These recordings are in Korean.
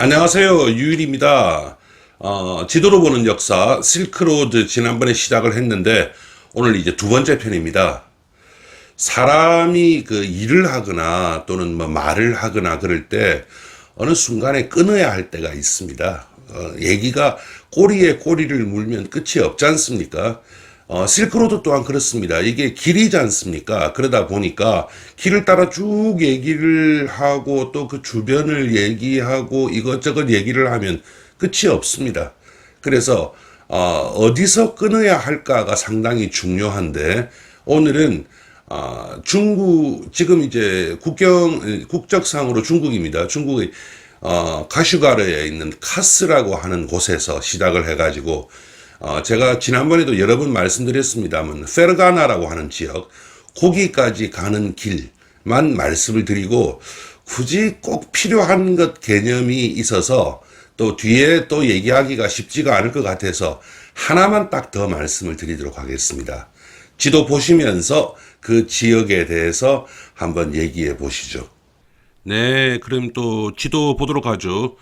안녕하세요. 유일입니다. 지도로 보는 역사, 실크로드 지난번에 시작을 했는데, 오늘 이제 두 번째 편입니다. 사람이 그 일을 하거나 또는 뭐 말을 하거나 그럴 때 어느 순간에 끊어야 할 때가 있습니다. 얘기가 꼬리에 꼬리를 물면 끝이 없지 않습니까? 실크로드 또한 그렇습니다. 이게 길이지 않습니까? 그러다 보니까 길을 따라 쭉 얘기를 하고 또 그 주변을 얘기하고 이것저것 얘기를 하면 끝이 없습니다. 그래서 어디서 끊어야 할까가 상당히 중요한데 오늘은 중국 지금 이제 국적상으로 중국입니다. 중국의 가슈가르에 있는 카스라고 하는 곳에서 시작을 해가지고 제가 지난번에도 여러 번 말씀드렸습니다만 페르가나라고 하는 지역 거기까지 가는 길만 말씀을 드리고 굳이 꼭 필요한 것 개념이 있어서 또 뒤에 또 얘기하기가 쉽지가 않을 것 같아서 하나만 딱 더 말씀을 드리도록 하겠습니다. 지도 보시면서 그 지역에 대해서 한번 얘기해 보시죠. 네, 그럼 또 지도 보도록 하죠.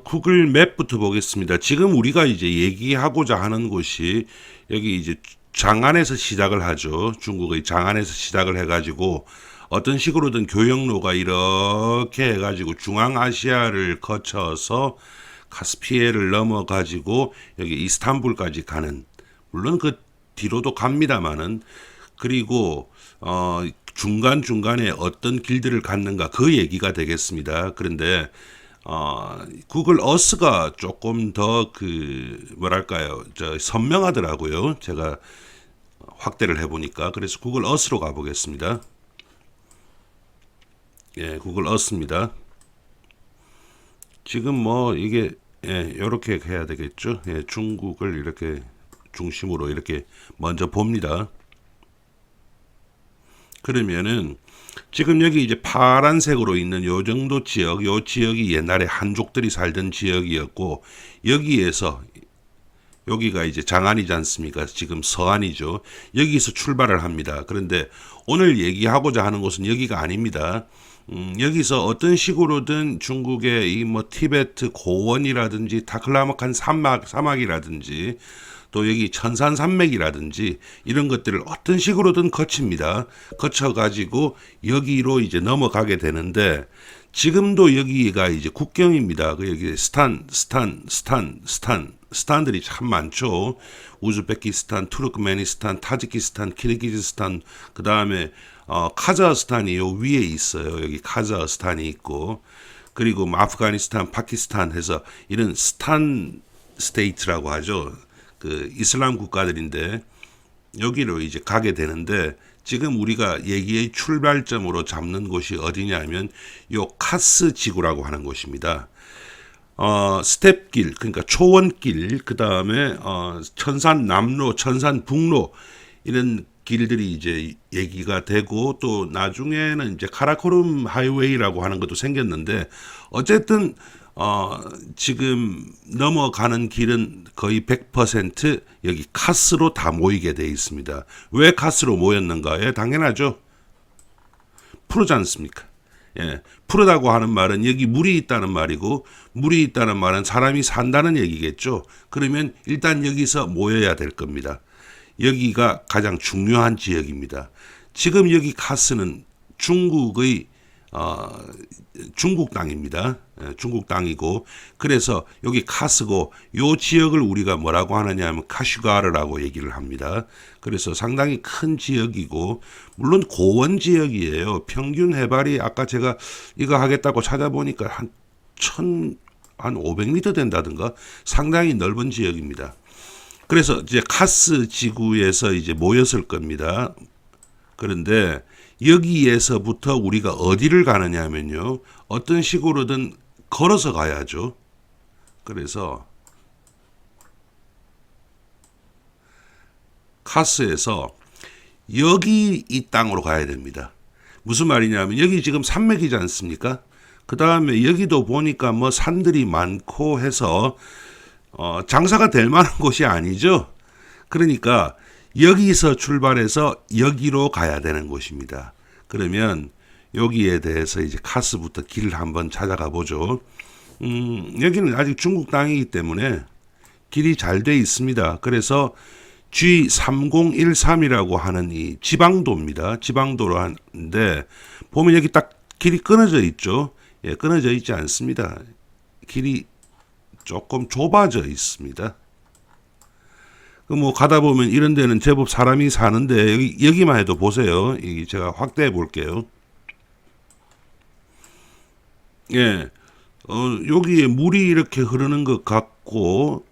구글 맵부터 보겠습니다. 지금 우리가 이제 얘기하고자 하는 곳이 여기 이제 장안에서 시작을 하죠. 중국의 장안에서 시작을 해가지고 어떤 식으로든 교역로가 이렇게 해가지고 중앙아시아를 거쳐서 카스피해를 넘어가지고 여기 이스탄불까지 가는, 물론 그 뒤로도 갑니다만은, 그리고 중간중간에 어떤 길들을 갔는가 그 얘기가 되겠습니다. 그런데 구글 어스가 조금 더 뭐랄까요, 선명하더라고요. 제가 확대를 해보니까. 그래서 구글 어스로 가보겠습니다. 예, 구글 어스입니다. 지금 뭐 이게 이렇게 해야 되겠죠. 예, 중국을 이렇게 중심으로 이렇게 먼저 봅니다. 그러면은 지금 여기 이제 파란색으로 있는 요 정도 지역, 요 지역이 옛날에 한족들이 살던 지역이었고, 여기에서 여기가 이제 장안이지 않습니까? 지금 서안이죠. 여기서 출발을 합니다. 그런데 오늘 얘기하고자 하는 곳은 여기가 아닙니다. 여기서 어떤 식으로든 중국의 이 뭐 티베트 고원이라든지 타클라마칸 사막이라든지 또 여기 천산산맥이라든지 이런 것들을 어떤 식으로든 거칩니다. 거쳐가지고 여기로 이제 넘어가게 되는데, 지금도 여기가 이제 국경입니다. 여기 스탄들이 참 많죠. 우즈베키스탄, 투르크메니스탄, 타지키스탄, 키르기즈스탄, 그 다음에 카자흐스탄이 요 위에 있어요. 여기 카자흐스탄이 있고, 그리고 아프가니스탄, 파키스탄 해서 이런 스탄 스테이트라고 하죠. 그 이슬람 국가들인데 여기로 이제 가게 되는데, 지금 우리가 얘기의 출발점으로 잡는 곳이 어디냐면 요 카스 지구라고 하는 곳입니다. 스텝길, 그러니까 초원길, 그 다음에 천산 남로, 천산 북로 이런 길들이 이제 얘기가 되고, 또 나중에는 이제 카라코름 하이웨이라고 하는 것도 생겼는데, 어쨌든 지금 넘어가는 길은 거의 100% 여기 카스로 다 모이게 되어 있습니다. 왜 카스로 모였는가? 예, 당연하죠. 푸르지 않습니까? 예, 푸르다고 하는 말은 여기 물이 있다는 말이고, 물이 있다는 말은 사람이 산다는 얘기겠죠. 그러면 일단 여기서 모여야 될 겁니다. 여기가 가장 중요한 지역입니다. 지금 여기 카스는 중국의 중국 땅입니다. 중국 땅이고, 그래서 여기 카스고, 요 지역을 우리가 뭐라고 하느냐 하면 카슈가르라고 얘기를 합니다. 그래서 상당히 큰 지역이고, 물론 고원 지역이에요. 평균 해발이 아까 제가 이거 하겠다고 찾아보니까 한 500m 된다든가 상당히 넓은 지역입니다. 그래서 이제 카스 지구에서 이제 모였을 겁니다. 그런데 여기에서부터 우리가 어디를 가느냐 하면요, 어떤 식으로든 걸어서 가야죠. 그래서 카스에서 여기 이 땅으로 가야 됩니다. 무슨 말이냐면 여기 지금 산맥이지 않습니까? 그 다음에 여기도 보니까 뭐 산들이 많고 해서 장사가 될 만한 곳이 아니죠. 그러니까 여기서 출발해서 여기로 가야 되는 곳입니다. 그러면 여기에 대해서 이제 카스부터 길을 한번 찾아가 보죠. 여기는 아직 중국 땅이기 때문에 길이 잘 돼 있습니다. 그래서 G3013이라고 하는 이 지방도입니다. 지방도로 하는데 보면 여기 딱 길이 끊어져 있죠. 예, 끊어져 있지 않습니다. 길이 조금 좁아져 있습니다. 뭐 가다 보면 이런 데는 제법 사람이 사는데 여기만 해도 보세요. 여기 제가 확대해 볼게요. 예, 여기에 물이 이렇게 흐르는 것 같고,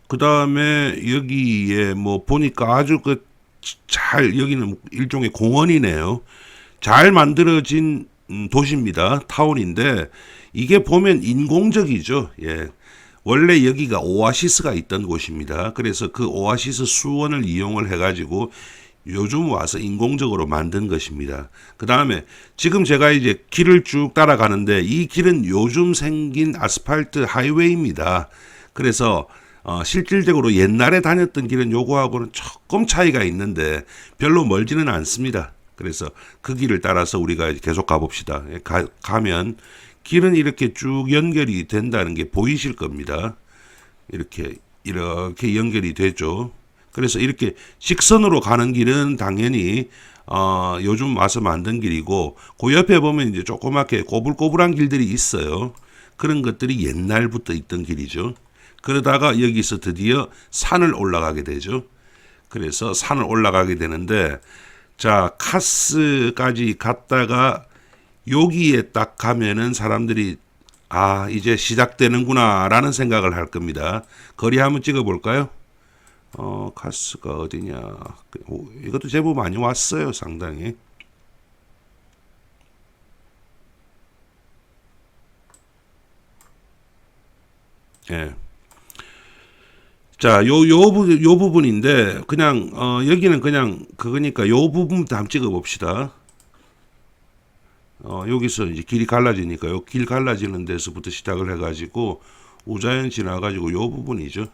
그 다음에 여기에 뭐 보니까 아주 잘, 여기는 일종의 공원이네요. 잘 만들어진 도시입니다. 타운인데, 이게 보면 인공적이죠. 예. 원래 여기가 오아시스가 있던 곳입니다. 그래서 그 오아시스 수원을 이용을 해가지고 요즘 와서 인공적으로 만든 것입니다. 그 다음에 지금 제가 이제 길을 쭉 따라가는데 이 길은 요즘 생긴 아스팔트 하이웨이입니다. 그래서 실질적으로 옛날에 다녔던 길은 요거하고는 조금 차이가 있는데 별로 멀지는 않습니다. 그래서 그 길을 따라서 우리가 계속 가봅시다. 가면 길은 이렇게 쭉 연결이 된다는 게 보이실 겁니다. 이렇게 연결이 되죠. 그래서 이렇게 직선으로 가는 길은 당연히 요즘 와서 만든 길이고, 그 옆에 보면 이제 조그맣게 꼬불꼬불한 길들이 있어요. 그런 것들이 옛날부터 있던 길이죠. 그러다가 여기서 드디어 산을 올라가게 되죠. 그래서 산을 올라가게 되는데, 자, 카스까지 갔다가 여기에 딱 가면은 사람들이 이제 시작되는구나 라는 생각을 할 겁니다. 거리 한번 찍어 볼까요? 카스가 어디냐. 이것도 제법 많이 왔어요. 상당히. 예. 자, 요 부분인데, 그냥, 여기는 그냥 그거니까 요 부분부터 한번 찍어 봅시다. 여기서 이제 길이 갈라지니까 요 길 갈라지는 데서부터 시작을 해가지고 우자연 지나가지고 요 부분이죠.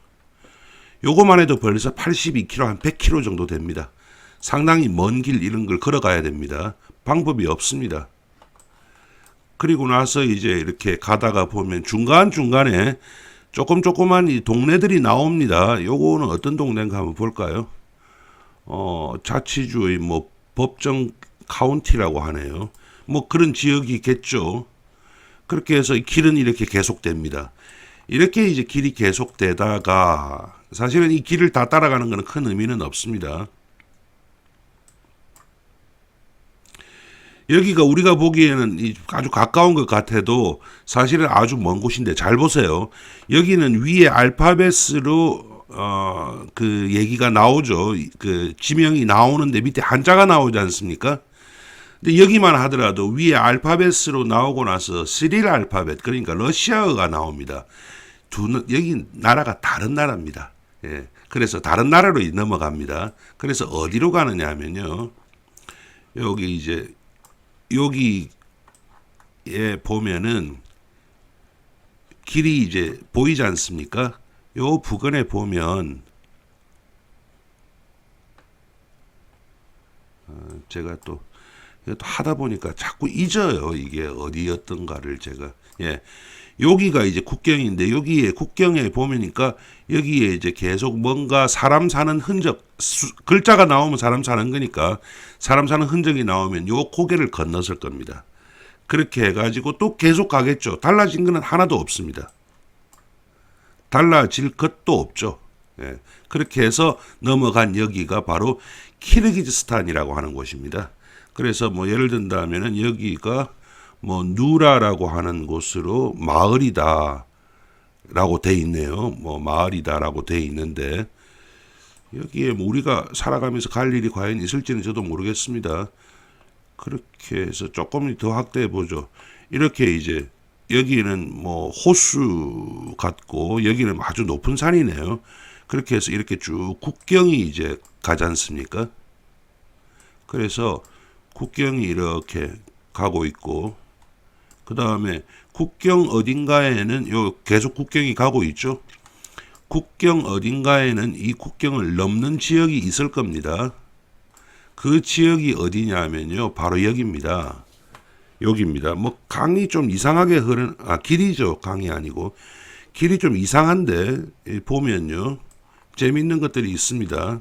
요거만 해도 벌써 82km, 한 100km 정도 됩니다. 상당히 먼 길 이런 걸 걸어가야 됩니다. 방법이 없습니다. 그리고 나서 이제 이렇게 가다가 보면 중간중간에 조그만 이 동네들이 나옵니다. 요거는 어떤 동네인가 한번 볼까요? 자치주의 뭐 법정 카운티라고 하네요. 뭐 그런 지역이겠죠. 그렇게 해서 길은 이렇게 계속됩니다. 이렇게 이제 길이 계속되다가 사실은 이 길을 다 따라가는 것은 큰 의미는 없습니다. 여기가 우리가 보기에는 아주 가까운 것 같아도 사실은 아주 먼 곳인데 잘 보세요. 여기는 위에 알파벳으로 그 얘기가 나오죠. 그 지명이 나오는데 밑에 한자가 나오지 않습니까? 근데 여기만 하더라도 위에 알파벳으로 나오고 나서 시릴 알파벳, 그러니까 러시아어가 나옵니다. 여기 나라가 다른 나라입니다. 예. 그래서 다른 나라로 넘어갑니다. 그래서 어디로 가느냐 하면요. 여기 이제 여기에 보면은 길이 이제 보이지 않습니까? 요 부근에 보면 제가 또 하다 보니까 자꾸 잊어요. 이게 어디였던가를 제가. 예. 여기가 이제 국경인데 여기에 국경에 보면니까 여기에 이제 계속 뭔가 사람 사는 흔적, 글자가 나오면 사람 사는 거니까 사람 사는 흔적이 나오면 요 고개를 건넜을 겁니다. 그렇게 해가지고 또 계속 가겠죠. 달라진 거는 하나도 없습니다. 달라질 것도 없죠. 예. 그렇게 해서 넘어간 여기가 바로 키르기즈스탄이라고 하는 곳입니다. 그래서 뭐 예를 든다면은 여기가 뭐 누라라고 하는 곳으로 마을이다 라고 돼 있네요. 뭐 마을이다라고 돼 있는데 여기에 뭐 우리가 살아가면서 갈 일이 과연 있을지는 저도 모르겠습니다. 그렇게 해서 조금 더 확대해 보죠. 이렇게 이제 여기는 뭐 호수 같고 여기는 아주 높은 산이네요. 그렇게 해서 이렇게 쭉 국경이 이제 가지 않습니까? 그래서 국경이 이렇게 가고 있고, 그 다음에 국경 어딘가에는 계속 국경이 가고 있죠. 국경 어딘가에는 이 국경을 넘는 지역이 있을 겁니다. 그 지역이 어디냐면요, 바로 여기입니다. 여기입니다. 뭐 강이 좀 이상하게 흐르는 길이죠. 강이 아니고 길이 좀 이상한데 보면요 재밌는 것들이 있습니다.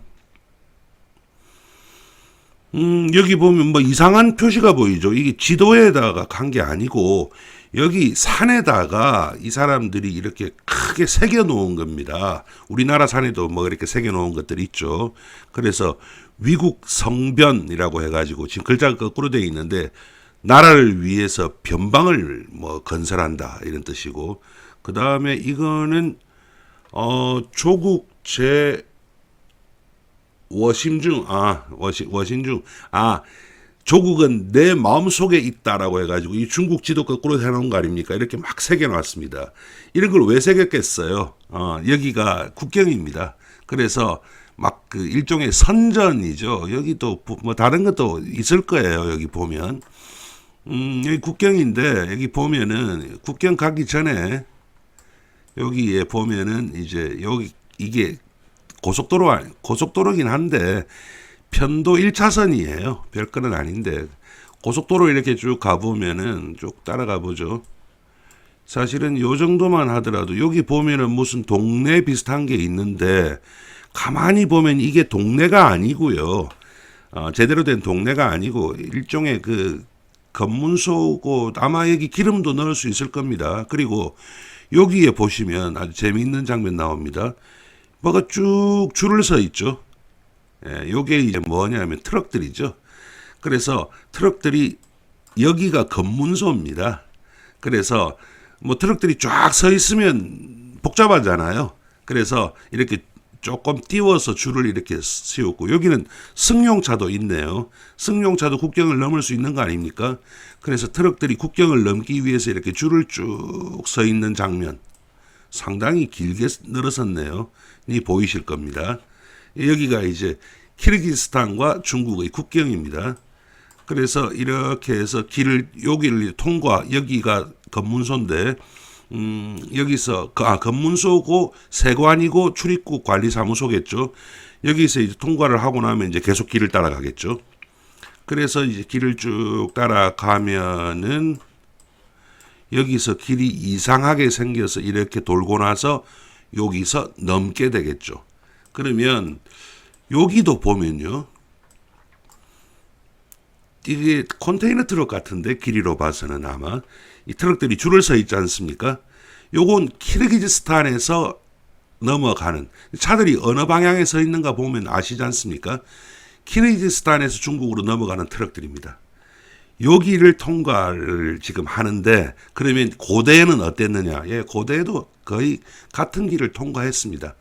여기 보면 뭐 이상한 표시가 보이죠. 이게 지도에다가 간 게 아니고 여기 산에다가 이 사람들이 이렇게 크게 새겨 놓은 겁니다. 우리나라 산에도 뭐 이렇게 새겨 놓은 것들이 있죠. 그래서 위국 성변이라고 해가지고 지금 글자가 거꾸로 되어 있는데 나라를 위해서 변방을 뭐 건설한다 이런 뜻이고, 그 다음에 이거는 조국 제 워심중 워신중 조국은 내 마음속에 있다라고 해가지고 이 중국 지도 거꾸로 해놓은 거 아닙니까? 이렇게 막 새겨놨습니다. 이런 걸 왜 새겼겠어요? 여기가 국경입니다. 그래서 막 그 일종의 선전이죠. 여기도 뭐 다른 것도 있을 거예요. 여기 보면 여기 국경인데 여기 보면은 국경 가기 전에 여기에 보면은 이제 여기 이게 고속도로긴 한데 편도 1차선이에요. 별거는 아닌데 고속도로 이렇게 쭉 가보면은 쭉 따라가 보죠. 사실은 요 정도만 하더라도 여기 보면은 무슨 동네 비슷한 게 있는데 가만히 보면 이게 동네가 아니고요. 제대로 된 동네가 아니고 일종의 그 검문소고 아마 여기 기름도 넣을 수 있을 겁니다. 그리고 여기에 보시면 아주 재미있는 장면 나옵니다. 뭐가 쭉 줄을 서 있죠. 요게 이제 뭐냐면 트럭들이죠. 그래서 트럭들이 여기가 검문소입니다. 그래서 뭐 트럭들이 쫙 서 있으면 복잡하잖아요. 그래서 이렇게 조금 띄워서 줄을 이렇게 세웠고 여기는 승용차도 있네요. 승용차도 국경을 넘을 수 있는 거 아닙니까? 그래서 트럭들이 국경을 넘기 위해서 이렇게 줄을 쭉 서 있는 장면 상당히 길게 늘어섰네요. 이 보이실 겁니다. 여기가 이제 키르기스탄과 중국의 국경입니다. 그래서 이렇게 해서 여기를 통과, 여기가 검문소인데, 여기서, 검문소고 세관이고 출입국 관리사무소겠죠. 여기서 이제 통과를 하고 나면 이제 계속 길을 따라가겠죠. 그래서 이제 길을 쭉 따라가면은 여기서 길이 이상하게 생겨서 이렇게 돌고 나서 여기서 넘게 되겠죠. 그러면 여기도 보면요. 이게 컨테이너 트럭 같은데 길이로 봐서는 아마 이 트럭들이 줄을 서 있지 않습니까? 요건 키르기즈스탄에서 넘어가는 차들이 어느 방향에 서 있는가 보면 아시지 않습니까? 키르기즈스탄에서 중국으로 넘어가는 트럭들입니다. 여기를 통과를 지금 하는데 그러면 고대에는 어땠느냐? 예, 고대에도 거의 같은 길을 통과했습니다.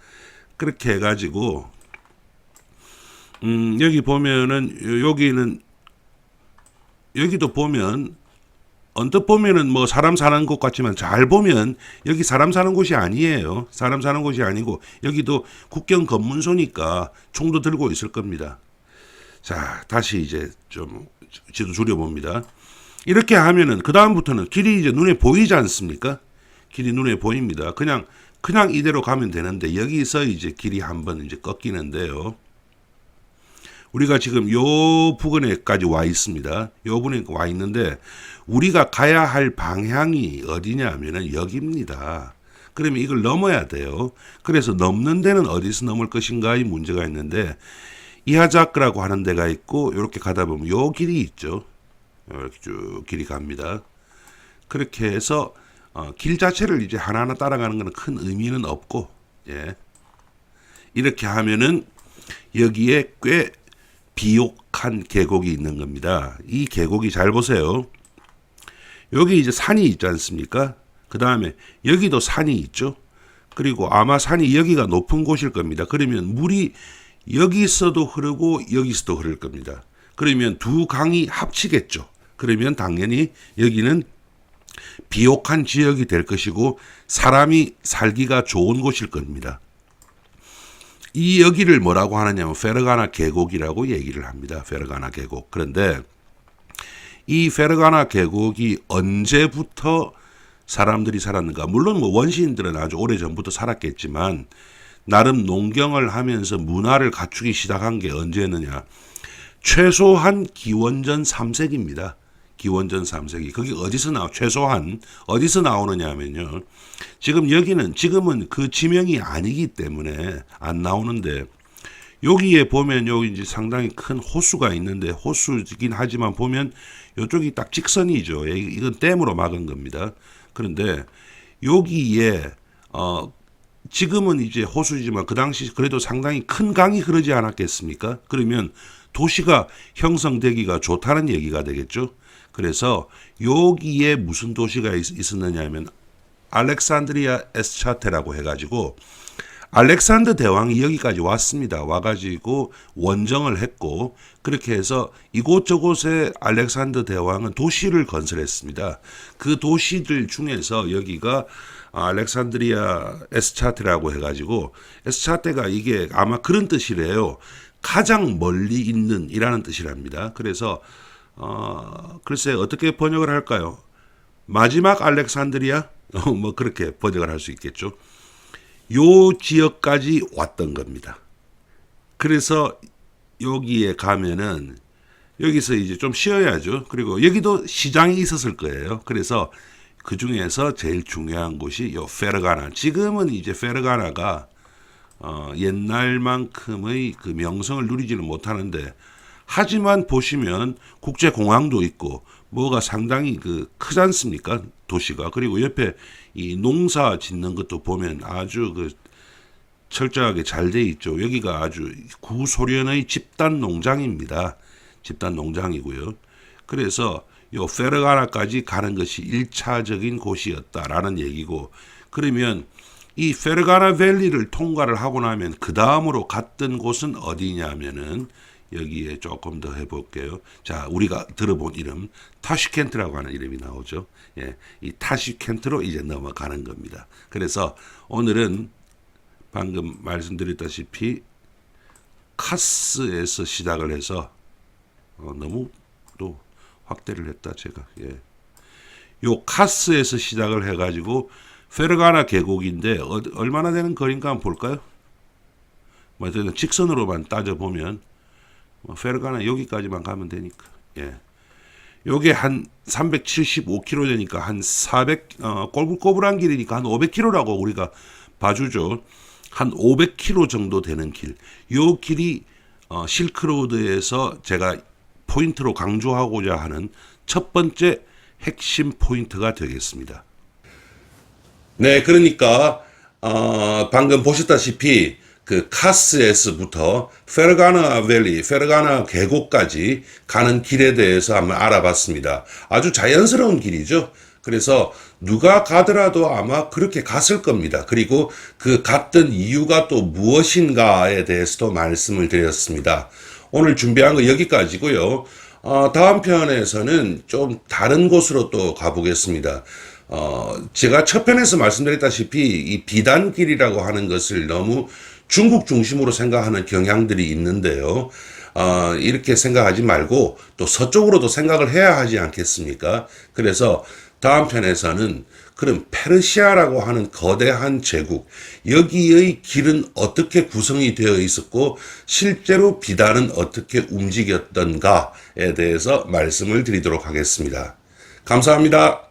그렇게 해가지고 여기 보면은 여기도 보면 언뜻 보면은 뭐 사람 사는 곳 같지만 잘 보면 여기 사람 사는 곳이 아니에요. 사람 사는 곳이 아니고 여기도 국경 검문소니까 총도 들고 있을 겁니다. 자, 다시 이제 좀 지도 줄여봅니다. 이렇게 하면은 그 다음부터는 길이 이제 눈에 보이지 않습니까? 길이 눈에 보입니다. 그냥 이대로 가면 되는데 여기서 이제 길이 한번 이제 꺾이는데요. 우리가 지금 요 부근에까지 와 있습니다. 요 부분에 와 있는데 우리가 가야 할 방향이 어디냐면은 여기입니다. 그러면 이걸 넘어야 돼요. 그래서 넘는 데는 어디서 넘을 것인가의 문제가 있는데 이하자크라고 하는 데가 있고 이렇게 가다 보면 요 길이 있죠. 이렇게 쭉 길이 갑니다. 그렇게 해서 길 자체를 이제 하나하나 따라가는 것은 큰 의미는 없고, 예. 이렇게 하면은 여기에 꽤 비옥한 계곡이 있는 겁니다. 이 계곡이 잘 보세요. 여기 이제 산이 있지 않습니까? 그 다음에 여기도 산이 있죠. 그리고 아마 산이 여기가 높은 곳일 겁니다. 그러면 물이 여기서도 흐르고 여기서도 흐를 겁니다. 그러면 두 강이 합치겠죠. 그러면 당연히 여기는 비옥한 지역이 될 것이고 사람이 살기가 좋은 곳일 겁니다. 이 여기를 뭐라고 하느냐면 페르가나 계곡이라고 얘기를 합니다. 페르가나 계곡. 그런데 이 페르가나 계곡이 언제부터 사람들이 살았는가? 물론 뭐 원시인들은 아주 오래전부터 살았겠지만 나름 농경을 하면서 문화를 갖추기 시작한 게 언제였느냐? 최소한 기원전 3세기입니다. 기원전 3세기. 거기 최소한 어디서 나오느냐 하면요. 지금은 그 지명이 아니기 때문에 안 나오는데, 여기에 보면 여기 이제 상당히 큰 호수가 있는데, 호수이긴 하지만 보면 이쪽이 딱 직선이죠. 이건 댐으로 막은 겁니다. 그런데 여기에 지금은 이제 호수지만 그 당시 그래도 상당히 큰 강이 흐르지 않았겠습니까? 그러면 도시가 형성되기가 좋다는 얘기가 되겠죠. 그래서 여기에 무슨 도시가 있었느냐 하면 알렉산드리아 에스차테라고 해가지고, 알렉산더 대왕이 여기까지 왔습니다. 와가지고 원정을 했고, 그렇게 해서 이곳저곳에 알렉산더 대왕은 도시를 건설했습니다. 그 도시들 중에서 여기가 알렉산드리아 에스차테라고 해가지고, 에스차테가 이게 아마 그런 뜻이래요. 가장 멀리 있는 이라는 뜻이랍니다. 그래서 글쎄 어떻게 번역을 할까요? 마지막 알렉산드리아? 뭐 그렇게 번역을 할 수 있겠죠. 요 지역까지 왔던 겁니다. 그래서 여기에 가면은 여기서 이제 좀 쉬어야죠. 그리고 여기도 시장이 있었을 거예요. 그래서 그 중에서 제일 중요한 곳이 요 페르가나. 지금은 이제 페르가나가 옛날만큼의 그 명성을 누리지는 못하는데, 하지만 보시면 국제공항도 있고 뭐가 상당히 크지 않습니까? 도시가. 그리고 옆에 이 농사 짓는 것도 보면 아주 철저하게 잘 돼 있죠. 여기가 아주 구소련의 집단 농장입니다. 집단 농장이고요. 그래서 요 페르가나까지 가는 것이 1차적인 곳이었다라는 얘기고, 그러면 이 페르가나 밸리를 통과를 하고 나면 그 다음으로 갔던 곳은 어디냐면은, 여기에 조금 더 해볼게요. 자, 우리가 들어본 이름 타슈켄트라고 하는 이름이 나오죠. 예, 이 타슈켄트로 이제 넘어가는 겁니다. 그래서 오늘은 방금 말씀드렸다시피 카스에서 시작을 해서 너무 또 확대를 했다 제가. 예, 요 카스에서 시작을 해가지고 페르가나 계곡인데 얼마나 되는 거리인가 한번 볼까요? 뭐 직선으로만 따져보면 페르가나 여기까지만 가면 되니까. 예. 요게 한 375km 되니까 한 400, 꼬불꼬불한 길이니까 한 500km라고 우리가 봐주죠. 한 500km 정도 되는 길. 요 길이 실크로드에서 제가 포인트로 강조하고자 하는 첫 번째 핵심 포인트가 되겠습니다. 네, 그러니까 방금 보셨다시피 그 카스에서부터 페르가나 밸리, 페르가나 계곡까지 가는 길에 대해서 한번 알아봤습니다. 아주 자연스러운 길이죠. 그래서 누가 가더라도 아마 그렇게 갔을 겁니다. 그리고 그 갔던 이유가 또 무엇인가에 대해서도 말씀을 드렸습니다. 오늘 준비한 거 여기까지고요. 다음 편에서는 좀 다른 곳으로 또 가보겠습니다. 제가 첫 편에서 말씀드렸다시피 이 비단길이라고 하는 것을 너무 중국 중심으로 생각하는 경향들이 있는데요. 이렇게 생각하지 말고 또 서쪽으로도 생각을 해야 하지 않겠습니까? 그래서 다음 편에서는 그럼 페르시아라고 하는 거대한 제국, 여기의 길은 어떻게 구성이 되어 있었고 실제로 비단은 어떻게 움직였던가에 대해서 말씀을 드리도록 하겠습니다. 감사합니다.